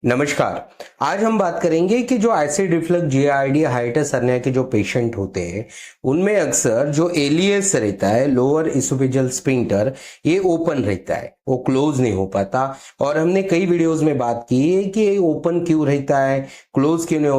नमस्कार। आज हम बात करेंगे कि जो एसिड रिफ्लक्स जीआरडी हाइटिस हर्निया के जो पेशेंट होते हैं उनमें अक्सर जो एलियस रहता है लोअर इसोफेजियल स्फिंक्टर ये ओपन रहता है, वो क्लोज नहीं हो पाता। और हमने कई वीडियोस में बात की है कि ये ओपन क्यों रहता है, क्लोज क्यों नहीं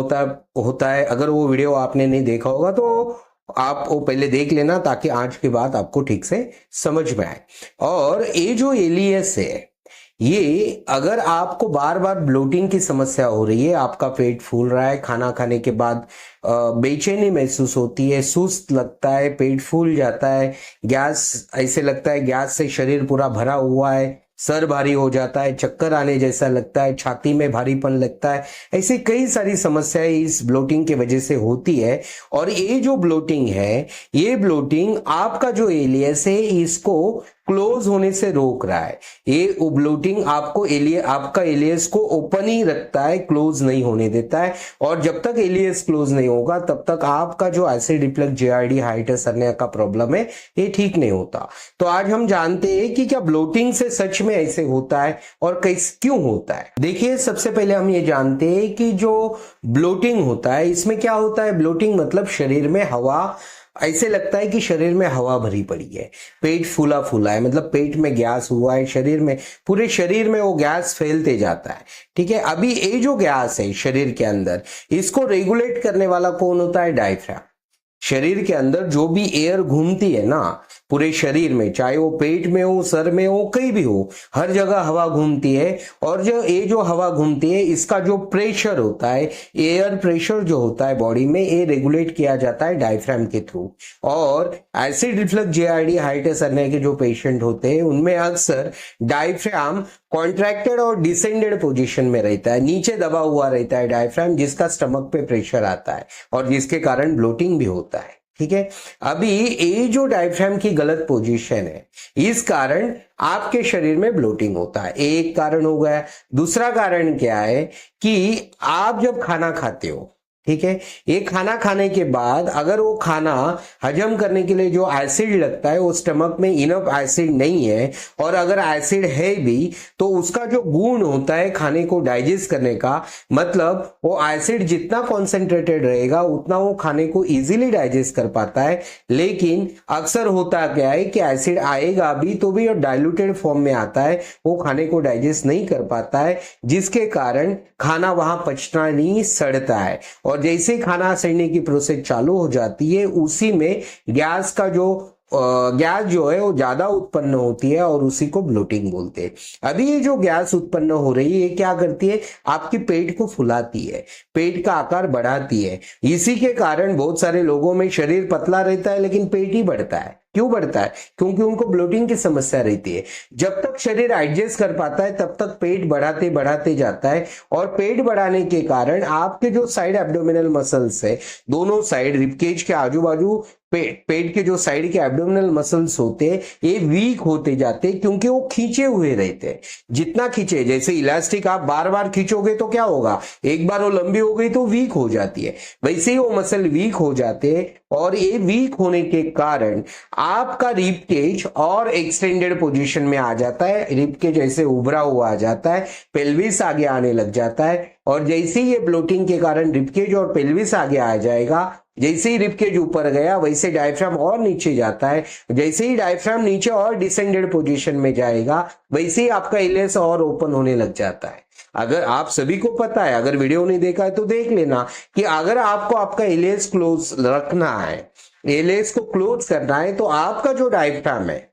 होता है। अगर वो वीडियो आपने नहीं देखा होगा तो आप वो पहले देख लेना ताकि आज की बात आपको ठीक से समझ में आए। और ये जो एलियस है ये अगर आपको बार बार ब्लोटिंग की समस्या हो रही है, आपका पेट फूल रहा है, खाना खाने के बाद बेचैनी महसूस होती है, सुस्त लगता है, पेट फूल जाता है, गैस ऐसे लगता है गैस से शरीर पूरा भरा हुआ है, सर भारी हो जाता है, चक्कर आने जैसा लगता है, छाती में भारीपन लगता है, ऐसी कई सारी समस्याएं इस ब्लोटिंग की वजह से होती है। और ये जो ब्लोटिंग है, ये ब्लोटिंग आपका जो एलियस है इसको क्लोज होने से रोक रहा है। ये ब्लोटिंग आपका एलियस को ओपन ही रखता है, क्लोज नहीं होने देता है। और जब तक एलियस क्लोज नहीं होगा तब तक आपका जो एसिड रिफ्लक्स जीआरडी हाइटिस हर्निया का प्रॉब्लम है ये ठीक नहीं होता। तो आज हम जानते हैं कि क्या ब्लोटिंग से सच में ऐसे होता है और कैसे क्यों होता है। देखिए, सबसे पहले हम ये जानते हैं कि जो ब्लोटिंग होता है इसमें क्या होता है। ब्लोटिंग मतलब शरीर में हवा, ऐसे लगता है कि शरीर में हवा भरी पड़ी है, पेट फूला फूला है, मतलब पेट में गैस हुआ है, शरीर में पूरे शरीर में वो गैस फैलते जाता है। ठीक है, अभी ये जो गैस है शरीर के अंदर, इसको रेगुलेट करने वाला कौन होता है? डायफ्राम। शरीर के अंदर जो भी एयर घूमती है ना पूरे शरीर में, चाहे वो पेट में हो, सर में हो, कहीं भी हो, हर जगह हवा घूमती है। और जो हवा घूमती है इसका जो प्रेशर होता है, एयर प्रेशर जो होता है बॉडी में, ये रेगुलेट किया जाता है डायफ्राम के थ्रू। और एसिड रिफ्लक्स जीआरडी हाइटिस हर्निया के जो पेशेंट होते हैं उनमें अक्सर डायफ्राम कॉन्ट्रैक्टेड और डिसेंडेड पोजीशन में रहता है, नीचे दबा हुआ रहता है डायफ्राम, जिसका स्टमक पे प्रेशर आता है और जिसके कारण ब्लोटिंग भी होता है। ठीक है, अभी ये जो डायफ्राम की गलत पोजीशन है इस कारण आपके शरीर में ब्लोटिंग होता है, एक कारण हो गया। दूसरा कारण क्या है कि आप जब खाना खाते हो, ठीक है, ये खाना खाने के बाद अगर वो खाना हजम करने के लिए जो एसिड लगता है वो स्टमक में इनफ एसिड नहीं है, और अगर एसिड है भी तो उसका जो गुण होता है खाने को डाइजेस्ट करने का, मतलब वो एसिड जितना कॉन्सेंट्रेटेड रहेगा उतना वो खाने को इजीली डाइजेस्ट कर पाता है। लेकिन अक्सर होता क्या है कि एसिड आएगा भी तो भी डाइल्यूटेड फॉर्म में आता है, वो खाने को डाइजेस्ट नहीं कर पाता है, जिसके कारण खाना वहां पचना नहीं, सड़ता है। और जैसे ही खाना सड़ने की प्रोसेस चालू हो जाती है उसी में गैस जो है वो ज्यादा उत्पन्न होती है और उसी को ब्लोटिंग बोलते हैं। अभी ये जो गैस उत्पन्न हो रही है ये क्या करती है? आपकी पेट को फुलाती है, पेट का आकार बढ़ाती है। इसी के कारण बहुत सारे लोगों में शरीर पतला रहता है लेकिन पेट ही बढ़ता है। क्यों बढ़ता है? क्योंकि उनको ब्लोटिंग की समस्या रहती है। जब तक शरीर एडजस्ट कर पाता है तब तक पेट बढ़ाते बढ़ाते जाता है, और पेट बढ़ाने के कारण आपके जो साइड एब्डोमिनल मसल्स है, दोनों साइड रिबकेज के आजू बाजू पेट के जो साइड के एब्डोमिनल मसल्स होते हैं ये वीक होते जाते हैं, क्योंकि वो खींचे हुए रहते हैं। जितना खींचे, जैसे इलास्टिक आप बार बार खींचोगे तो क्या होगा, एक बार वो लंबी हो गई तो वीक हो जाती है, वैसे ही वो मसल वीक हो जाते हैं। और ये वीक होने के कारण आपका रिब केज और एक्सटेंडेड पोजीशन में आ जाता है, रिब केज ऐसे उभरा हुआ आ जाता है, पेल्विस आगे आने लग जाता है। और जैसे ही ये ब्लोटिंग के कारण रिब केज और पेल्विस आगे आ जाएगा, जैसे ही रिब केज ऊपर गया वैसे डायफ्राम और नीचे जाता है, जैसे ही डायफ्राम नीचे और डिसेंडेड पोजीशन में जाएगा वैसे ही आपका एलियस और ओपन होने लग जाता है। अगर आप सभी को पता है, अगर वीडियो नहीं देखा है तो देख लेना कि अगर आपको आपका एलियस क्लोज रखना है, एलियस को क्लोज करना है, तो आपका जो डायफ्राम है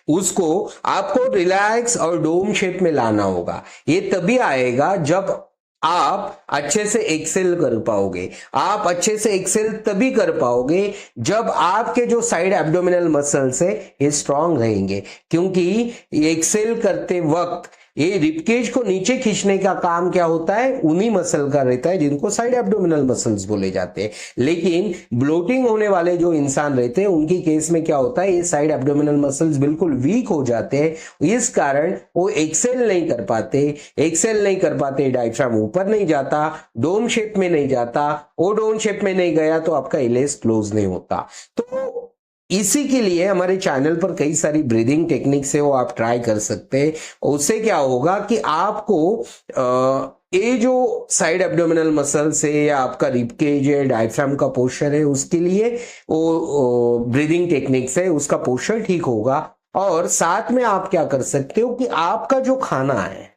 उसको आपको रिलैक्स और डोम शेप में लाना होगा। ये तभी आएगा जब आप अच्छे से एक्सेल कर पाओगे। आप अच्छे से एक्सेल तभी कर पाओगे जब आपके जो साइड एब्डोमिनल मसल्स है ये स्ट्रांग रहेंगे, क्योंकि एक्सेल करते वक्त ये रिबकेज को नीचे खींचने का काम क्या होता है? उन्हीं मसल का रहता है जिनको साइड एब्डोमिनल मसल्स बोले जाते हैं। लेकिन ब्लोटिंग होने वाले जो इंसान रहते हैं उनकी केस में क्या होता है, ये साइड एब्डोमिनल मसल्स बिल्कुल वीक हो जाते हैं, इस कारण वो एक्सेल नहीं कर पाते, डायफ्राम ऊपर नहीं जाता, डोम शेप में नहीं जाता, वो डोम शेप में नहीं गया तो आपका एलियस क्लोज नहीं होता। तो इसी के लिए हमारे चैनल पर कई सारी ब्रीदिंग टेक्निक्स है, वो आप ट्राई कर सकते हैं। उससे क्या होगा कि आपको ये जो साइड एब्डोमिनल मसल्स है या आपका रिब केज है, डायफ्राम का पोस्चर है, उसके लिए वो ब्रीदिंग टेक्निक्स है, उसका पोस्चर ठीक होगा। और साथ में आप क्या कर सकते हो कि आपका जो खाना है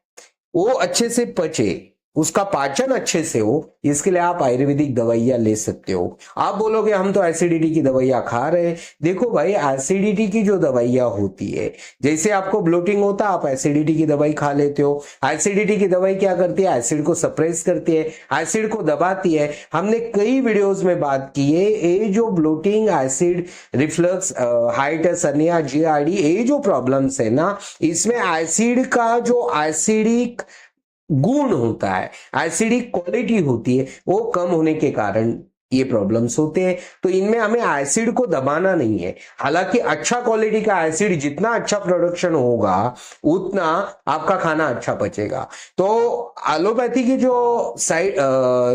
वो अच्छे से पचे, उसका पाचन अच्छे से हो, इसके लिए आप आयुर्वेदिक दवाइयां ले सकते हो। आप बोलोगे हम तो एसिडिटी की दवाइयां खा रहे हैं। देखो भाई, एसिडिटी की जो दवाइयां होती है, जैसे आपको ब्लोटिंग होता है आप एसिडिटी की दवाई खा लेते हो। एसिडिटी की दवाई क्या करती है? एसिड को सप्रेस करती है, एसिड को दबाती है। हमने कई वीडियोस में बात की है, ये जो bloating, acid reflux, hiatus hernia, GERD, ये जो प्रॉब्लम्स है ना, इसमें एसिड का जो एसिडिक गुण होता है, एसिडिक क्वालिटी होती है, वो कम होने के कारण ये प्रॉब्लम्स होते हैं। तो इनमें हमें एसिड को दबाना नहीं है। हालांकि अच्छा क्वालिटी का एसिड, जितना अच्छा प्रोडक्शन होगा उतना आपका खाना अच्छा पचेगा। तो एलोपैथी की जो साइड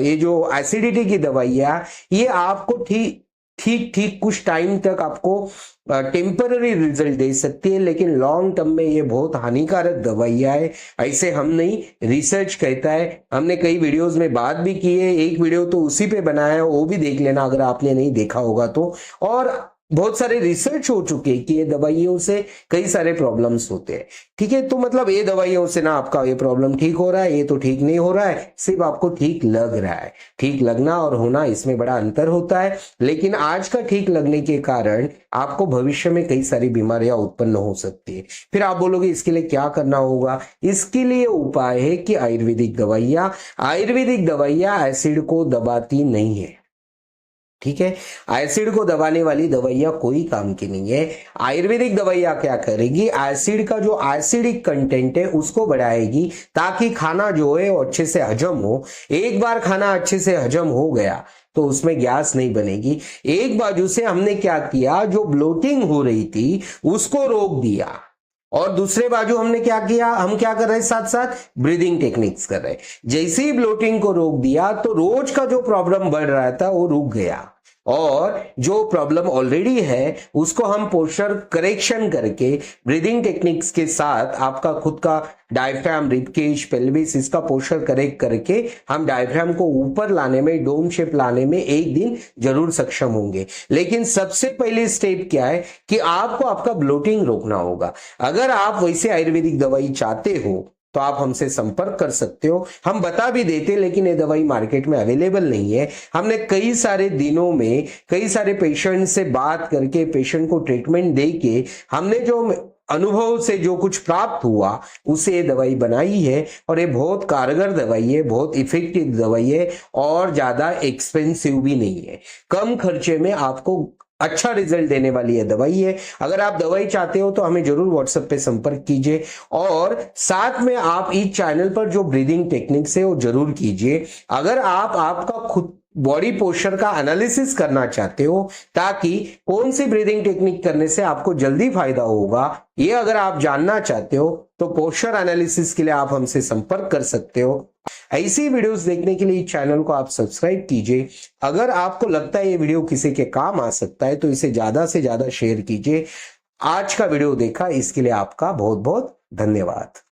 ये जो एसिडिटी की दवाइयां, ये आपको ठीक ठीक ठीक कुछ टाइम तक आपको टेम्पररी रिजल्ट दे सकती है, लेकिन लॉन्ग टर्म में ये बहुत हानिकारक दवाइयां है। ऐसे हम नहीं, रिसर्च कहता है। हमने कई वीडियोस में बात भी की है, एक वीडियो तो उसी पे बनाया है, वो भी देख लेना अगर आपने नहीं देखा होगा तो। और बहुत सारे रिसर्च हो चुके हैं कि ये दवाइयों से कई सारे प्रॉब्लम्स होते हैं। ठीक है, तो मतलब ये दवाइयों से ना आपका ये प्रॉब्लम ठीक हो रहा है, ये तो ठीक नहीं हो रहा है, सिर्फ आपको ठीक लग रहा है। ठीक लगना और होना, इसमें बड़ा अंतर होता है। लेकिन आज का ठीक लगने के कारण आपको भविष्य में कई सारी बीमारियां उत्पन्न हो सकती है। फिर आप बोलोगे इसके लिए क्या करना होगा? इसके लिए उपाय है कि आयुर्वेदिक दवाइयां एसिड को दबाती नहीं है। ठीक है, एसिड को दबाने वाली दवाइयां कोई काम की नहीं है। आयुर्वेदिक दवाइयां क्या करेगी? एसिड का जो एसिडिक कंटेंट है उसको बढ़ाएगी, ताकि खाना जो है वो अच्छे से हजम हो। एक बार खाना अच्छे से हजम हो गया तो उसमें गैस नहीं बनेगी। एक बाजू से हमने क्या किया, जो ब्लोटिंग हो रही थी उसको रोक दिया, और दूसरे बाजू हमने क्या किया, हम क्या कर रहे हैं, साथ साथ ब्रीदिंग टेक्निक्स कर रहे हैं। जैसे ही ब्लोटिंग को रोक दिया तो रोज का जो प्रॉब्लम बढ़ रहा था वो रुक गया, और जो प्रॉब्लम ऑलरेडी है उसको हम पोस्चर करेक्शन करके ब्रीदिंग टेक्निक्स के साथ आपका खुद का डायफ्राम, रिबकेज, पेल्विस, इसका पोस्चर करेक्ट करके हम डायफ्राम को ऊपर लाने में, डोम शेप लाने में एक दिन जरूर सक्षम होंगे। लेकिन सबसे पहले स्टेप क्या है कि आपको आपका ब्लोटिंग रोकना होगा। अगर आप वैसे आयुर्वेदिक दवाई चाहते हो तो आप हमसे संपर्क कर सकते हो, हम बता भी देते, लेकिन ये दवाई मार्केट में अवेलेबल नहीं है। हमने कई सारे दिनों में कई सारे पेशेंट से बात करके, पेशेंट को ट्रीटमेंट दे के, हमने जो अनुभव से जो कुछ प्राप्त हुआ उसे ये दवाई बनाई है। और ये बहुत कारगर दवाई है, बहुत इफेक्टिव दवाई है, और ज्यादा एक्सपेंसिव भी नहीं है। कम खर्चे में आपको अच्छा रिजल्ट देने वाली है दवाई है। अगर आप दवाई चाहते हो तो हमें जरूर व्हाट्सएप पे संपर्क कीजिए, और साथ में आप इस चैनल पर जो ब्रीदिंग टेक्निक्स है वो जरूर कीजिए। अगर आप आपका खुद बॉडी पोस्चर का एनालिसिस करना चाहते हो, ताकि कौन सी ब्रीदिंग टेक्निक करने से आपको जल्दी फायदा होगा, ये अगर आप जानना चाहते हो तो पोस्चर एनालिसिस के लिए आप हमसे संपर्क कर सकते हो। ऐसी वीडियोस देखने के लिए चैनल को आप सब्सक्राइब कीजिए। अगर आपको लगता है ये वीडियो किसी के काम आ सकता है तो इसे ज्यादा से ज्यादा शेयर कीजिए। आज का वीडियो देखा इसके लिए आपका बहुत बहुत धन्यवाद।